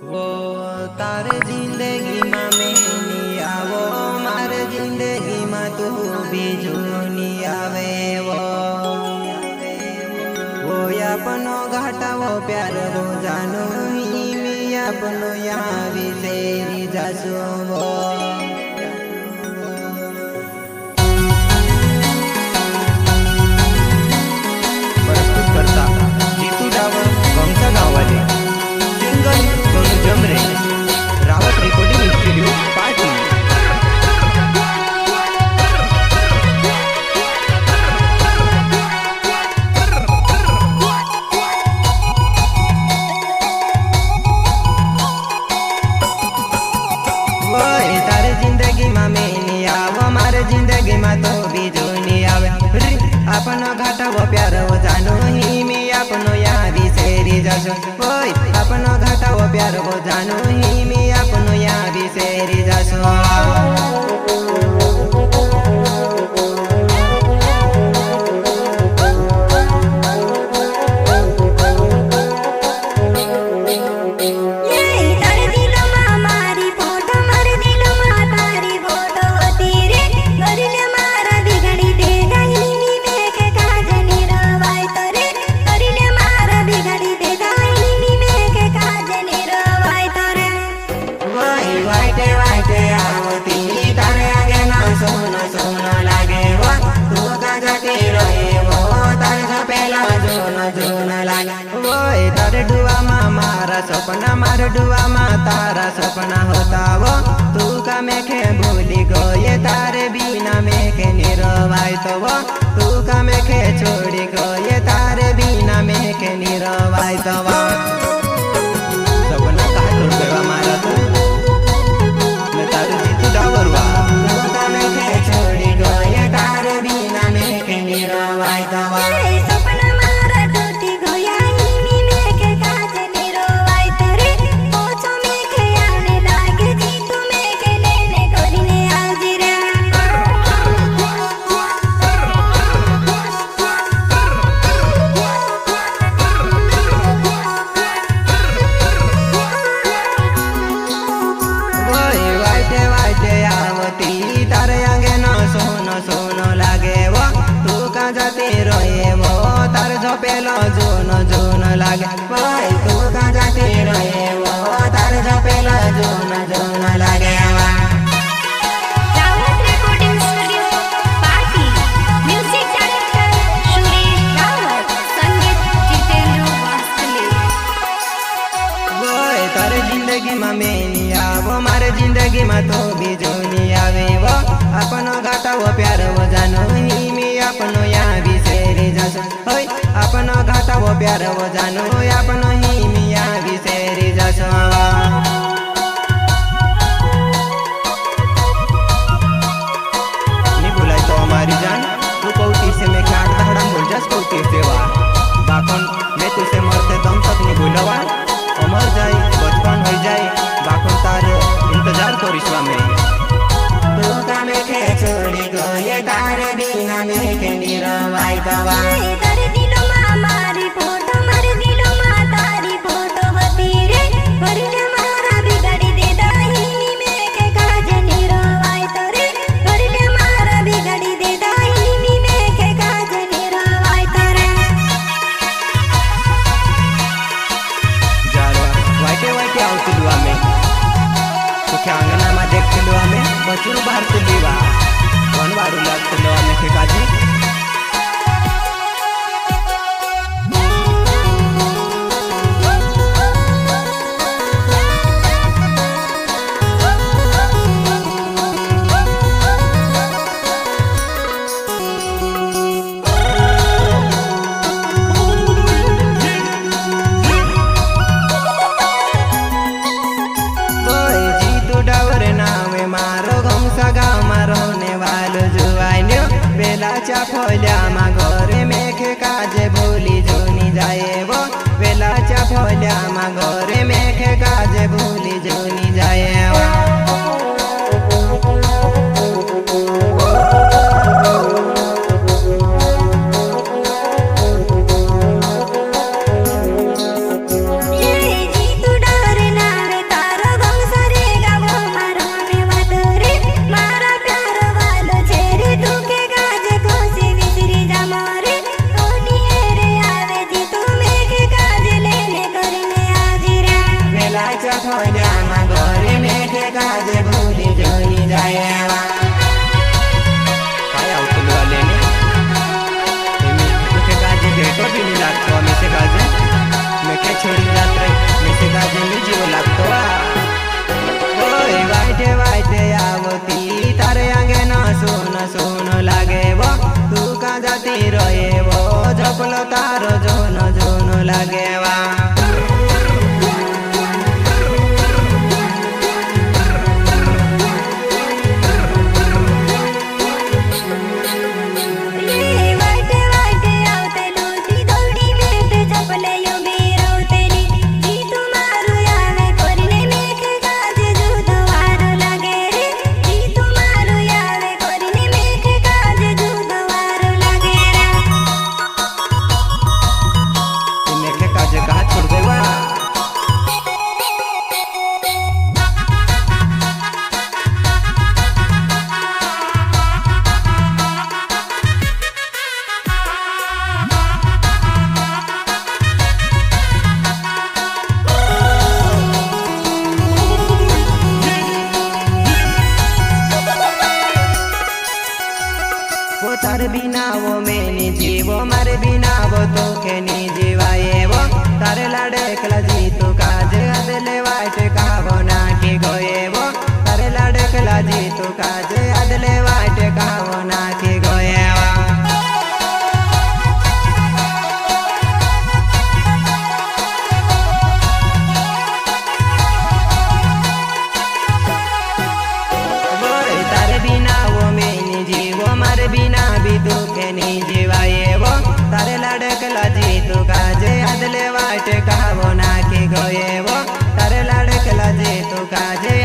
वो तार जिंदगी में नहीं आवो, मार जिंदगी में तू बीजू नहीं आवे। वो अपनो घाटा वो प्यार वो जानो ही मैं अपनो यहाँ विसेरी जासो वो। प्रस्तुत करता जीतू डावर गमसा गाववाले, singer Sonu Jamre, Rawat recording studio पाटी। जिंदगी में तो बीजू नहीं आवे। अपनो घाटा वो प्यार वो जानो ही मैं अपनो यहाँ बिसेरी जासो। अपनो घाटा वो प्यार वो जानो ही मैं अपनो यहाँ बिसेरी जासो। सपना मार डुआ मा तारा सपना होता वो, तू का मेखे भूली गए तारे बिना मेखे निरवाई तो वो। तू का मेखे छोड़ी गए तारे बिना मेखे निरवाई तो वो। सपना कहा टूट गया मारा तू, मैं तारे जीतू डावरवा। तू का मेखे छोड़ी गए तारे बिना मेखे निरवाई तो वो। पेलो जोन जोन लागे भाई, तू कहाँ जाती रहे वो तार जो पेलो जोन जोन लागे। रावत रिकॉर्डिंग स्टूडियो पाटी, म्यूजिक डायरेक्टर सुरेश रावत, संगीत जितेंद्र वास्तली। वो तारे जिंदगी में मैं नहीं आवो, मारे जिंदगी में तो बीजू नहीं आवे। वो अपनो घाटा वो प्यार वो जानो ही मैं अपनो यहाँ बिसेरी जासो। अपनो घाटा वो प्यार वो जानो अपनो ही मिया बिसेरी जासो। नहीं बुलाई तो हमारी जान, तू कौती से मैं क्या तहड़ा बोल जास कौती से वा। बाकन मैं तुझसे मरते दम तक नहीं भूलवा। अमर जाए बचपन हो जाए बाकन तार इंतजार करिसवा में। तू का मैं के छोड़ी गए तारे बिना मैं के निरवाई दवा। मारी फोटो मार दिलो मा तारी फोटो होती रे, वरना मारा बिगाड़ी दे दाहिनी में के काज निरवाई तो रे। वरना मारा बिगाड़ी दे दाहिनी में के काज निरवाई तो रे। जारवा वाइटे वाइटे आवतलुआ में तो क्या अंगना में देखतलुआ में बचुर बाहर तुलीवा वनवारू लागतलुआ में के काजी। बेलाचा फोल्या मा घरे मेखे काजे भूली जोनी जाए वो। बेलाचा फोल्या मा घरे मेखे काजे भूली जोनी जाए वो। ये जी तू डर ना रे जायच्या खोल्यामा घरी मेठे काजे भुली जई जायवा काय आवतलो आलेने मेठे काजे भेटो भी नहीं लागतो मेसे काजे मेठे छोड़ी जात रे मेसे काजे मी जीव लागतो ओय वाईटे वाईटे आवती तारे आगे ना सोन सोन लागे वो तू का जाती रहे वो झपलो तारो जोन जोन लागे वा तार बिना वो मैंने जीवो मारे बिना वो तो के नी जीवाए वो तारे लाडे कला जी तो काज अदले वाट का वो ना के गोए वो तारे लाडे कला जी तो काज अदले वाट का वो ना के गोए वा तारे बिना वो मैंने जीवो मारे बिना भी तू के नहीं जीवाए वो तारे लड़कला जी तू काजे अदले वाट कहा वो ना के गोए वो तारे लड़कला जी तू काजे